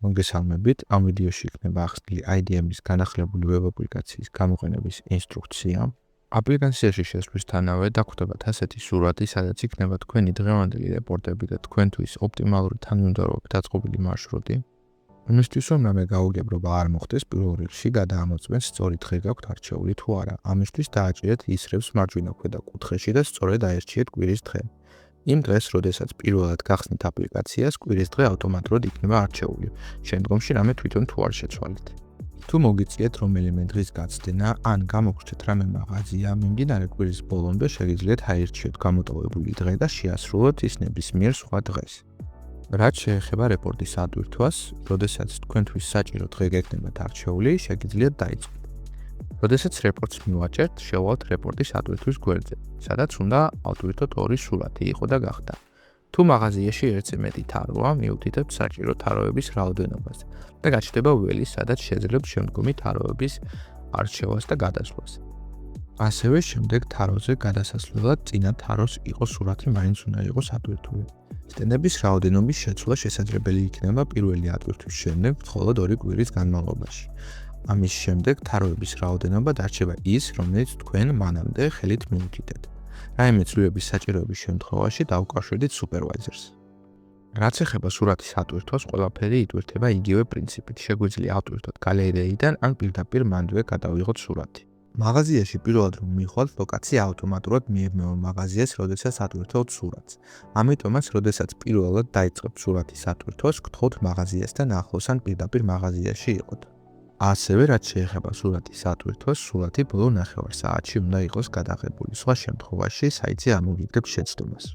მოგესალმებით, ამ ვიდეოში იქნება ახსნილი IDM-ის განახლებული ვებ აპლიკაციის გამოყენების ინსტრუქცია. აპლიკაციაში შესვლისთანავე დაგვხვდებათ ასეთი სურათი, სადაც იქნება თქვენი დღევანდელი რეპორტები და თქვენთვის ოპტიმალური თანმიმდევრობით დაწყობილი მარშრუტი. იმისთვის რომ რამე გაუგებრობა არ მოხდეს, პირველ რიგში გადაამოწმეთ სწორი დღე გაქვთ არჩეული თუ არა. ამისთვის დააჭირეთ ისრებს მარჯვენა ქვედა კუთხეში და სწორედ აერჩიეთ კვირის დღე. იმ დღეს, როდესაც პირველად გახსნით აპლიკაციას, კვირის დღე ავტომატურად იქნება არჩეული. შემდგომში რამე თვითონ თუ არ შეცვალეთ. თუ მოგიწიეთ რომელიმე დღის გაცდენა, ან გამოგრჩეთ რამე მაღაზია, მიმდინარე კვირის ბოლომდე შეგიძლიათ აირჩიოთ გამოტოვებული დღე და შეასრულოთ ის ნებისმიერ სხვა დღეს. რაც შეეხება რეპორტის ატვირთვას, როდესაც თქვენთვის საჭირო დღე გექნებათ არჩეული, შეგიძლიათ დაიწყოთ. როდესაც რეპორტს მივაჭერთ, შევვალთ რეპორტის ატვირთვის გვერდზე, სადაც უნდა ავტვირთოთ ორი სურათი იყო და გახდა. თუ მაღაზიაში ერთზე მეტი თაროა, მიუთითებთ საჭირო თაროების რაოდენობას და გაჩნდება ველი, სადაც შეძლებთ შემდგომი თაროების არჩევას და გადასვლას. ასევე შემდეგ თაროზე გადასასვლელად წინა თაროს იყო სურათი მაინც უნდა იყოს ატვირთული. სტენდების რაოდენობის შეცვლა შესაძლებელი იქნება პირველი ატვირთვის შემდეგ, მხოლოდ 2 კვირის განმავლობაში. ამის შემდეგ თაროების რაოდენობა დარჩება ის, რომელიც თქვენ მანამდე ხელით მიუთითეთ. რაიმე ცვლილების საჭიროების შემთხვევაში დავუკავშირდით სუპერვაიზერს. რაც ეხება სურათის ატვირთვას, ყველაფერი იტვირთება იგივე პრინციპით. შეგვიძლია ავტვირთოთ გალერეიდან ან პირდაპირ მანდვე გადავიღოთ სურათი. მაღაზიაში პირველად რომ მიხვალთ, ლოკაცია ავტომატურად მიებნევა მაღაზიას, როდესაც ატვირთოთ სურათს. ამიტომაც, როდესაც პირველად დაიწყებთ სურათის ატვირთვას, გთხოვთ მაღაზიასთან ახლოს ან პირდაპირ მაღაზიაში იყოთ. ასევე, რაც შეეხება სურათის ატვირთვას, სურათი ბოლო ნახევარ საათში უნდა იყოს გადაღებული. სხვა შემთხვევაში საიტზე ამოგიგდებთ შეცდომას.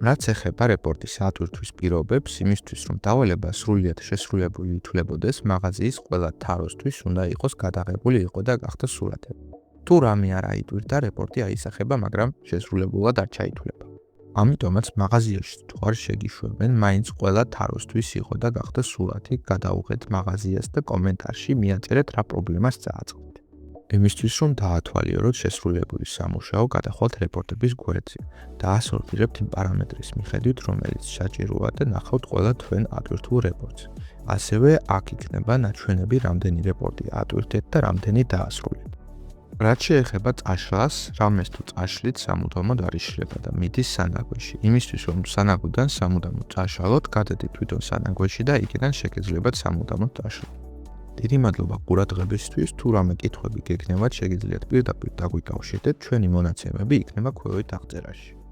რაც ეხება რეპორტის ატვირთვის პირობებს, იმისთვის რომ დავალება სრულიად შესრულებული ითვლებოდეს, მაღაზიის ყველა თაროსთვის უნდა იყოს გადაღებული იყო და გახდა სურათები. თუ რამე არ აიტვირთა, რეპორტი აისახება, მაგრამ შესრულებულად არ ჩაითვლება. ამიტომაც მაღაზიაში თუ არ შეგიშვებენ, მაინც ყველა თაროსთვის იყო და გახდა სურათი, გადაუღეთ მაღაზიას და კომენტარში მიაწერეთ რა პრობლემას წააწყდით. იმისთვის რომ დაათვალიეროთ შესრულებული სამუშაო, გადახვალთ რეპორტების გვერდზე და ასორტირებთ იმ პარამეტრის მიხედვით, რომელიც საჭიროა და ნახავთ ყველა თქვენ ატვირთულ რეპორტს. ასევე აქ იქნება ნაჩვენები, რამდენი რეპორტი ატვირთეთ და რამდენი დაასრულეთ. რაც შეეხება წაშლას, რამეს თუ წაშლით სამუდამოდ არ იშლება და მიდის სანაგვეში. იმისთვის რომ სანაგვიდან სამუდამოდ წაშალოთ, გადადით თვითონ სანაგვეში და იქიდან შეგეძლებათ სამუდამოდ წაშლა. დიდი მადლობა ყურადღებისთვის. თუ რამე კითხვები გექნებათ, შეგიძლიათ პირდაპირ დაგვიკავშირდეთ. ჩვენი მონაცემები იქნება ქვევით აღწერაში.